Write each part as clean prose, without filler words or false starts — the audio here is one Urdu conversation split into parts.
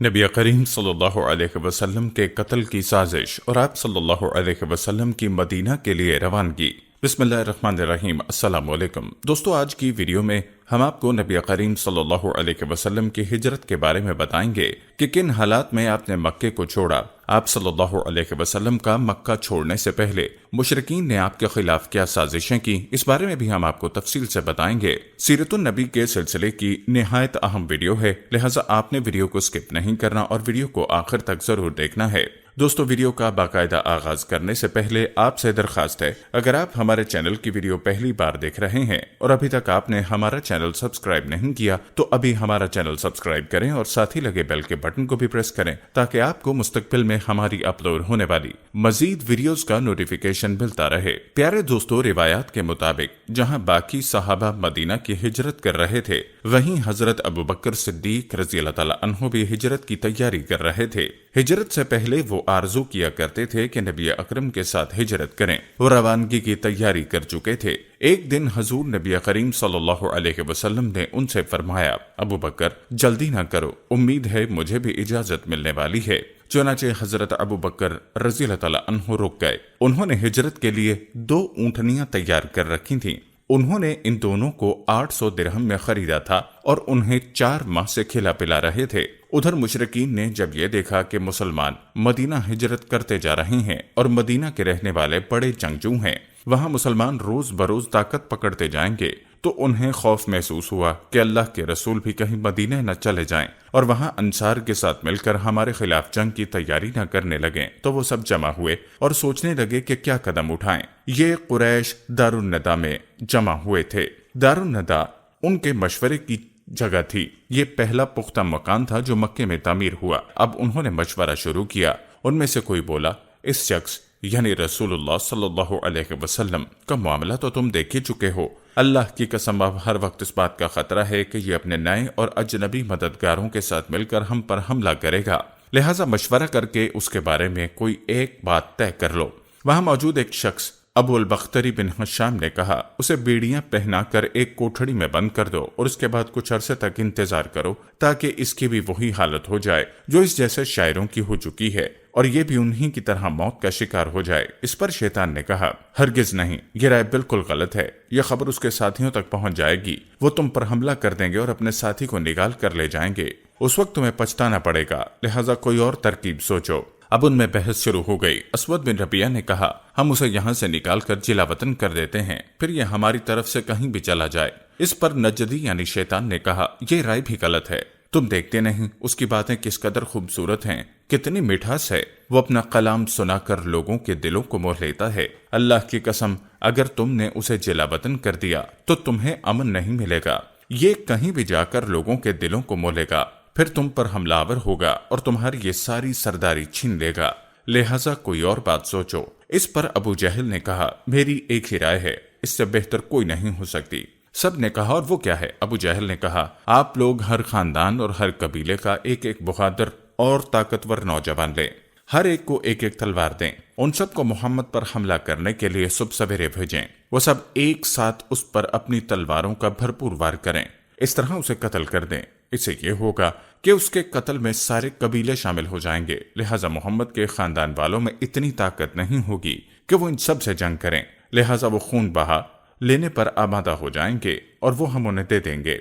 نبی کریم صلی اللہ علیہ وسلم کے قتل کی سازش اور آپ صلی اللہ علیہ وسلم کی مدینہ کے لیے روانگی۔ بسم اللہ الرحمن الرحیم۔ السلام علیکم دوستو، آج کی ویڈیو میں ہم آپ کو نبی کریم صلی اللہ علیہ وسلم کی ہجرت کے بارے میں بتائیں گے کہ کن حالات میں آپ نے مکے کو چھوڑا۔ آپ صلی اللہ علیہ وسلم کا مکہ چھوڑنے سے پہلے مشرکین نے آپ کے خلاف کیا سازشیں کی، اس بارے میں بھی ہم آپ کو تفصیل سے بتائیں گے۔ سیرت النبی کے سلسلے کی نہایت اہم ویڈیو ہے، لہٰذا آپ نے ویڈیو کو سکپ نہیں کرنا اور ویڈیو کو آخر تک ضرور دیکھنا ہے۔ دوستو، ویڈیو کا باقاعدہ آغاز کرنے سے پہلے آپ سے درخواست ہے، اگر آپ ہمارے چینل کی ویڈیو پہلی بار دیکھ رہے ہیں اور ابھی تک آپ نے ہمارا چینل سبسکرائب نہیں کیا تو ابھی ہمارا چینل سبسکرائب کریں اور ساتھ ہی لگے بیل کے بٹن کو بھی پریس کریں تاکہ آپ کو مستقبل میں ہماری اپلوڈ ہونے والی مزید ویڈیوز کا نوٹیفیکیشن ملتا رہے۔ پیارے دوستو، روایات کے مطابق جہاں باقی صحابہ مدینہ کی ہجرت کر رہے تھے، وہیں حضرت ابوبکر صدیق رضی اللہ تعالیٰ عنہ بھی ہجرت کی تیاری کر رہے تھے۔ ہجرت سے پہلے وہ آرزو کیا کرتے تھے کہ نبی اکرم کے ساتھ ہجرت کریں، وہ روانگی کی تیاری کر چکے تھے۔ ایک دن حضور نبی کریم صلی اللہ علیہ وسلم نے ان سے فرمایا، ابو بکر جلدی نہ کرو، امید ہے مجھے بھی اجازت ملنے والی ہے۔ چنانچہ حضرت ابو بکر رضی اللہ تعالیٰ عنہ رک گئے۔ انہوں نے ہجرت کے لیے 2 اونٹنیاں تیار کر رکھی تھیں۔ انہوں نے ان دونوں کو 800 درہم میں خریدا تھا اور انہیں 4 ماہ سے کھلا پلا رہے تھے۔ ادھر مشرکین نے جب یہ دیکھا کہ مسلمان مدینہ ہجرت کرتے جا رہے ہیں اور مدینہ کے رہنے والے بڑے جنگجو ہیں، وہاں مسلمان روز بروز طاقت پکڑتے جائیں گے، تو انہیں خوف محسوس ہوا کہ اللہ کے رسول بھی کہیں مدینہ نہ چلے جائیں اور وہاں انصار کے ساتھ مل کر ہمارے خلاف جنگ کی تیاری نہ کرنے لگیں۔ تو وہ سب جمع ہوئے اور سوچنے لگے کہ کیا قدم اٹھائیں۔ یہ قریش دارالندہ میں جمع ہوئے تھے۔ دارالندہ ان کے مشورے کی جگہ تھی۔ یہ پہلا پختہ مکان تھا جو مکے میں تعمیر ہوا۔ اب انہوں نے مشورہ شروع کیا۔ ان میں سے کوئی بولا، اس شخص یعنی رسول اللہ صلی اللہ علیہ وسلم کا معاملہ تو تم دیکھ ہی چکے ہو۔ اللہ کی قسم، اب ہر وقت اس بات کا خطرہ ہے کہ یہ اپنے نئے اور اجنبی مددگاروں کے ساتھ مل کر ہم پر حملہ کرے گا، لہٰذا مشورہ کر کے اس کے بارے میں کوئی ایک بات طے کر لو۔ وہاں موجود ایک شخص ابو البختری بن حشام نے کہا، اسے بیڑیاں پہنا کر ایک کوٹھڑی میں بند کر دو اور اس کے بعد کچھ عرصے تک انتظار کرو تاکہ اس کی بھی وہی حالت ہو جائے جو اس جیسے شاعروں کی ہو چکی ہے اور یہ بھی انہی کی طرح موت کا شکار ہو جائے۔ اس پر شیطان نے کہا، ہرگز نہیں، یہ رائے بالکل غلط ہے، یہ خبر اس کے ساتھیوں تک پہنچ جائے گی، وہ تم پر حملہ کر دیں گے اور اپنے ساتھی کو نگال کر لے جائیں گے، اس وقت تمہیں پچھتانا پڑے گا، لہٰذا کوئی اور ترکیب سوچو۔ اب ان میں بحث شروع ہو گئی۔ اسود بن ربیعہ نے کہا، ہم اسے یہاں سے نکال کر جلا وطن کر دیتے ہیں، پھر یہ ہماری طرف سے کہیں بھی چلا جائے۔ اس پر نجدی یعنی شیطان نے کہا، یہ رائے بھی غلط ہے، تم دیکھتے نہیں اس کی باتیں کس قدر خوبصورت ہیں، کتنی مٹھاس ہے، وہ اپنا کلام سنا کر لوگوں کے دلوں کو موہ لیتا ہے۔ اللہ کی قسم، اگر تم نے اسے جلا وطن کر دیا تو تمہیں امن نہیں ملے گا، یہ کہیں بھی جا کر لوگوں کے دلوں کو موہ لے گا، پھر تم پر حملہ آور ہوگا اور تمہاری یہ ساری سرداری چھین لے گا، لہٰذا کوئی اور بات سوچو۔ اس پر ابو جہل نے کہا، میری ایک ہی رائے ہے، اس سے بہتر کوئی نہیں ہو سکتی۔ سب نے کہا، اور وہ کیا ہے؟ ابو جہل نے کہا، آپ لوگ ہر خاندان اور ہر قبیلے کا ایک ایک بہادر اور طاقتور نوجوان لیں، ہر ایک کو ایک ایک تلوار دیں، ان سب کو محمد پر حملہ کرنے کے لیے صبح سویرے بھیجیں، وہ سب ایک ساتھ اس پر اپنی تلواروں کا بھرپور وار کریں، اس طرح اسے قتل کر دیں۔ اس سے یہ ہوگا کہ اس کے قتل میں سارے قبیلے شامل ہو جائیں گے، لہٰذا محمد کے خاندان والوں میں اتنی طاقت نہیں ہوگی کہ وہ ان سب سے جنگ کریں، لہٰذا وہ خون بہا لینے پر آمادہ ہو جائیں گے اور وہ ہم انہیں دے دیں گے۔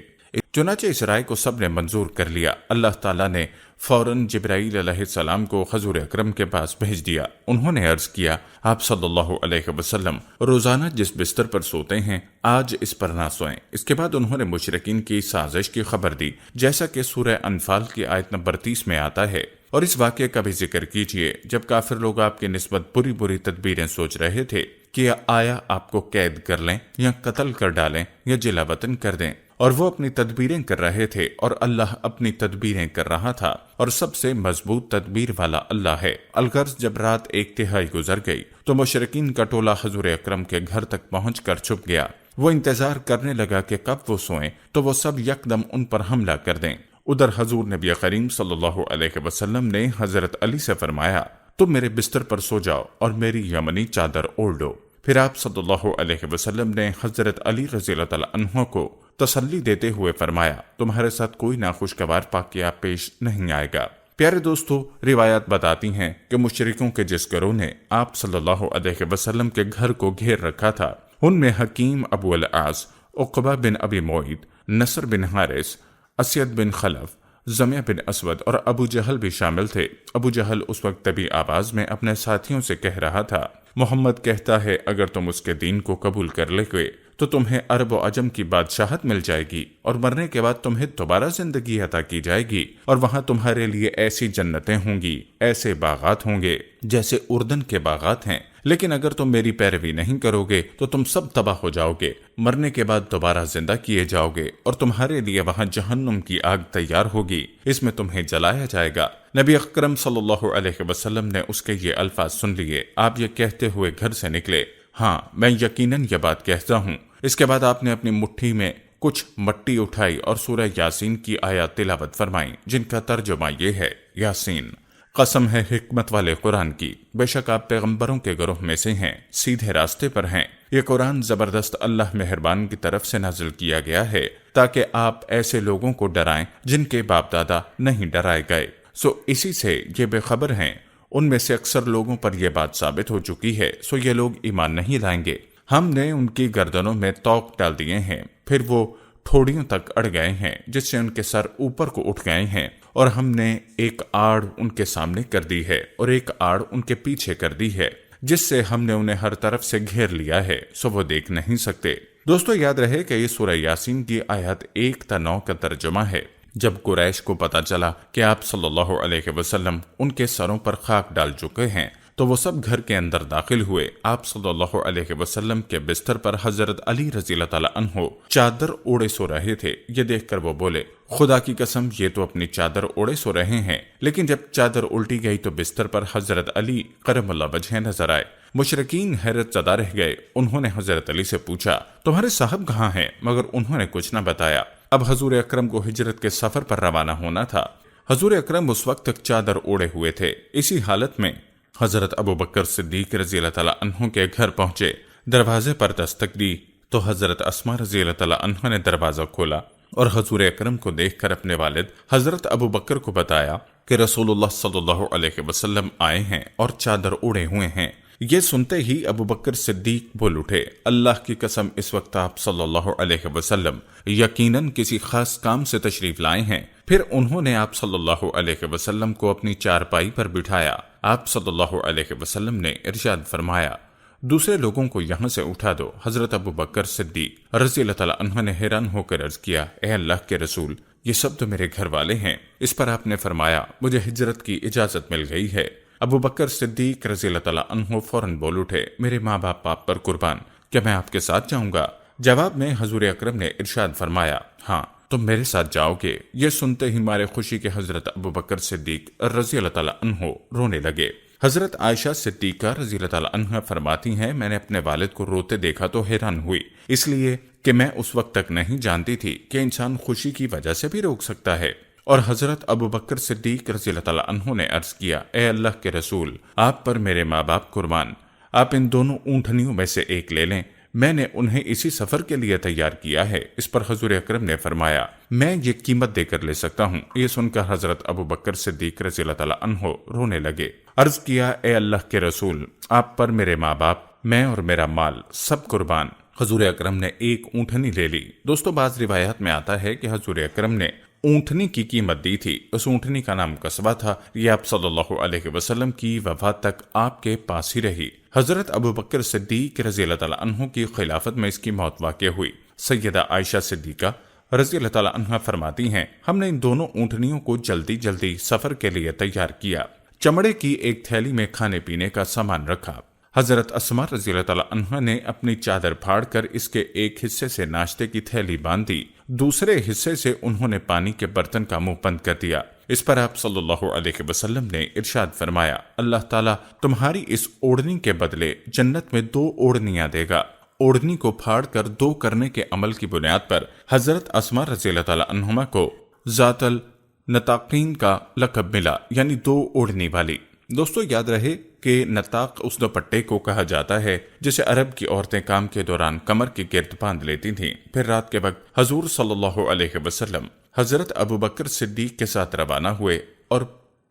چنانچہ اس رائے کو سب نے منظور کر لیا۔ اللہ تعالیٰ نے فوراً جبرائیل علیہ السلام کو حضور اکرم کے پاس بھیج دیا۔ انہوں نے عرض کیا، آپ صلی اللہ علیہ وسلم روزانہ جس بستر پر سوتے ہیں آج اس پر نہ سوئیں۔ اس کے بعد انہوں نے مشرکین کی سازش کی خبر دی، جیسا کہ سورہ انفال کی آیت نمبر 30 میں آتا ہے، اور اس واقعے کا بھی ذکر کیجئے جب کافر لوگ آپ کی نسبت بری بری تدبیریں سوچ رہے تھے کہ آیا آپ کو قید کر لیں یا قتل کر ڈالیں یا جلا وطن کر دیں، اور وہ اپنی تدبیریں کر رہے تھے اور اللہ اپنی تدبیریں کر رہا تھا، اور سب سے مضبوط تدبیر والا اللہ ہے۔ الغرض جب رات 1/3 گزر گئی تو مشرکین کا ٹولہ حضور اکرم کے گھر تک پہنچ کر چھپ گیا۔ وہ انتظار کرنے لگا کہ کب وہ سوئیں تو وہ سب یکدم ان پر حملہ کر دیں۔ ادھر حضور نبی کریم صلی اللہ علیہ وسلم نے حضرت علی سے فرمایا، تم میرے بستر پر سو جاؤ اور میری یمنی چادر اوڑھ لو۔ پھر آپ صلی اللہ علیہ وسلم نے حضرت علی رضی اللہ تعالیٰ عنہ کو تسلی دیتے ہوئے فرمایا، تمہارے ساتھ کوئی ناخوشگوار واقعہ پیش نہیں آئے گا۔ پیارے دوستو، روایات بتاتی ہیں کہ مشرکوں کے جس گروہ نے آپ صلی اللہ علیہ وسلم کے گھر کو گھیر رکھا تھا، ان میں حکیم ابو العاص، عقبہ بن ابی معیط، نصر بن حارث، اسید بن خلف، زمیہ بن اسود اور ابو جہل بھی شامل تھے۔ ابو جہل اس وقت طبی آواز میں اپنے ساتھیوں سے کہہ رہا تھا، محمد کہتا ہے اگر تم اس کے دین کو قبول کر لے گے تو تمہیں عرب و عجم کی بادشاہت مل جائے گی، اور مرنے کے بعد تمہیں دوبارہ زندگی عطا کی جائے گی، اور وہاں تمہارے لیے ایسی جنتیں ہوں گی، ایسے باغات ہوں گے جیسے اردن کے باغات ہیں۔ لیکن اگر تم میری پیروی نہیں کرو گے تو تم سب تباہ ہو جاؤ گے، مرنے کے بعد دوبارہ زندہ کیے جاؤ گے، اور تمہارے لیے وہاں جہنم کی آگ تیار ہوگی، اس میں تمہیں جلایا جائے گا۔ نبی اکرم صلی اللہ علیہ وسلم نے اس کے یہ الفاظ سن لیے۔ آپ یہ کہتے ہوئے گھر سے نکلے، ہاں میں یقیناً یہ بات کہتا ہوں۔ اس کے بعد آپ نے اپنی مٹھی میں کچھ مٹی اٹھائی اور سورہ یاسین کی آیات تلاوت فرمائیں، جن کا ترجمہ یہ ہے، یاسین، قسم ہے حکمت والے قرآن کی، بے شک آپ پیغمبروں کے گروہ میں سے ہیں، سیدھے راستے پر ہیں۔ یہ قرآن زبردست اللہ مہربان کی طرف سے نازل کیا گیا ہے تاکہ آپ ایسے لوگوں کو ڈرائیں جن کے باپ دادا نہیں ڈرائے گئے، سو اسی سے یہ بے خبر ہیں۔ ان میں سے اکثر لوگوں پر یہ بات ثابت ہو چکی ہے، سو یہ لوگ ایمان نہیں لائیں گے۔ ہم نے ان کی گردنوں میں توق ڈال دیے ہیں، پھر وہ ٹھوڑیوں تک اڑ گئے ہیں، جس سے ان کے سر اوپر کو اٹھ گئے ہیں، اور ہم نے ایک آڑ ان کے سامنے کر دی ہے اور ایک آڑ ان کے پیچھے کر دی ہے، جس سے ہم نے انہیں ہر طرف سے گھیر لیا ہے، سو وہ دیکھ نہیں سکتے۔ دوستو یاد رہے کہ یہ سورہ یاسین کی آیات 1 تا 9 کا ترجمہ ہے۔ جب قریش کو پتا چلا کہ آپ صلی اللہ علیہ وسلم ان کے سروں پر خاک ڈال چکے ہیں تو وہ سب گھر کے اندر داخل ہوئے۔ آپ صلی اللہ علیہ وسلم کے بستر پر حضرت علی رضی اللہ تعالیٰ عنہ چادر اوڑے سو رہے تھے۔ یہ دیکھ کر وہ بولے، خدا کی قسم یہ تو اپنی چادر اوڑے سو رہے ہیں۔ لیکن جب چادر الٹی گئی تو بستر پر حضرت علی کرم اللہ وجہ نظر آئے۔ مشرکین حیرت زدہ رہ گئے۔ انہوں نے حضرت علی سے پوچھا، تمہارے صاحب کہاں ہیں؟ مگر انہوں نے کچھ نہ بتایا۔ اب حضور اکرم کو ہجرت کے سفر پر روانہ ہونا تھا۔ حضور اکرم اس وقت تک چادر اوڑے ہوئے تھے۔ اسی حالت میں حضرت ابو بکر صدیق رضی اللہ تعالیٰ عنہ کے گھر پہنچے۔ دروازے پر دستک دی تو حضرت اسماء رضی اللہ تعالیٰ عنہ نے دروازہ کھولا اور حضور اکرم کو دیکھ کر اپنے والد حضرت ابو بکر کو بتایا کہ رسول اللہ صلی اللہ علیہ وسلم آئے ہیں اور چادر اوڑے ہوئے ہیں۔ یہ سنتے ہی ابو بکر صدیق بول اٹھے، اللہ کی قسم اس وقت آپ صلی اللہ علیہ وسلم یقیناً کسی خاص کام سے تشریف لائے ہیں۔ پھر انہوں نے آپ صلی اللہ علیہ وسلم کو اپنی چارپائی پر بٹھایا۔ آپ صلی اللہ علیہ وسلم نے ارشاد فرمایا، دوسرے لوگوں کو یہاں سے اٹھا دو۔ حضرت ابو بکر صدیق رضی اللہ تعالیٰ عنہ نے حیران ہو کر عرض کیا، اے اللہ کے رسول، یہ سب تو میرے گھر والے ہیں۔ اس پر آپ نے فرمایا، مجھے ہجرت کی اجازت مل گئی ہے۔ ابو بکر صدیق رضی اللہ تعالیٰ عنہ فوراً بول اٹھے، میرے ماں باپ آپ پر قربان، کیا میں آپ کے ساتھ جاؤں گا؟ جواب میں حضور اکرم نے ارشاد فرمایا، ہاں تم میرے ساتھ جاؤ گے۔ یہ سنتے ہی مارے خوشی کے حضرت ابو بکر صدیق رضی اللہ تعالیٰ عنہ رونے لگے۔ حضرت عائشہ صدیقہ رضی اللہ تعالیٰ عنہ فرماتی ہیں، میں نے اپنے والد کو روتے دیکھا تو حیران ہوئی، اس لیے کہ میں اس وقت تک نہیں جانتی تھی کہ انسان خوشی کی وجہ سے بھی روک سکتا ہے۔ اور حضرت ابو بکر صدیق رضی اللہ تعالیٰ عنہ نے عرض کیا، اے اللہ کے رسول، آپ پر میرے ماں باپ قربان، آپ ان دونوں اونٹنیوں میں سے ایک لے لیں، میں نے انہیں اسی سفر کے لیے تیار کیا ہے۔ اس پر حضور اکرم نے فرمایا، میں یہ قیمت دے کر لے سکتا ہوں۔ یہ سن کر حضرت ابو بکر صدیق رضی اللہ تعالیٰ عنہ رونے لگے۔ عرض کیا، اے اللہ کے رسول، آپ پر میرے ماں باپ، میں اور میرا مال سب قربان۔ حضور اکرم نے ایک اونٹنی لے لی۔ دوستو بعض روایات میں آتا ہے کہ حضور اکرم نے اونٹنی کی قیمت دی تھی۔ اس اونٹنی کا نام قصبہ تھا۔ یہ آپ صلی اللہ علیہ وسلم کی وفات تک آپ کے پاس ہی رہی۔ حضرت ابو بکر صدیق رضی اللہ تعالیٰ عنہ کی خلافت میں اس کی موت واقع ہوئی۔ سیدہ عائشہ صدیقہ رضی اللہ تعالیٰ عنہ فرماتی ہیں، ہم نے ان دونوں اونٹنیوں کو جلدی جلدی سفر کے لیے تیار کیا۔ چمڑے کی ایک تھیلی میں کھانے پینے کا سامان رکھا۔ حضرت اسماء رضی اللہ تعالیٰ عنہ نے اپنی چادر پھاڑ کر اس کے ایک حصے سے ناشتے کی تھیلی باندھ دی، دوسرے حصے سے انہوں نے پانی کے برتن کا منہ بند کر دیا۔ اس پر آپ صلی اللہ علیہ وسلم نے ارشاد فرمایا، اللہ تعالیٰ تمہاری اس اوڑھنی کے بدلے جنت میں 2 اوڑھنیاں دے گا۔ اوڑھنی کو پھاڑ کر 2 کرنے کے عمل کی بنیاد پر حضرت اسماء رضی اللہ تعالیٰ عنہما کو ذات النطاقین کا لقب ملا، یعنی 2 اوڑھنی والی۔ دوستو یاد رہے کہ نطاق اس دوپٹے کو کہا جاتا ہے جسے عرب کی عورتیں کام کے دوران کمر کے گرد باندھ لیتی تھیں۔ پھر رات کے وقت حضور صلی اللہ علیہ وسلم حضرت ابو بکر صدیق کے ساتھ روانہ ہوئے اور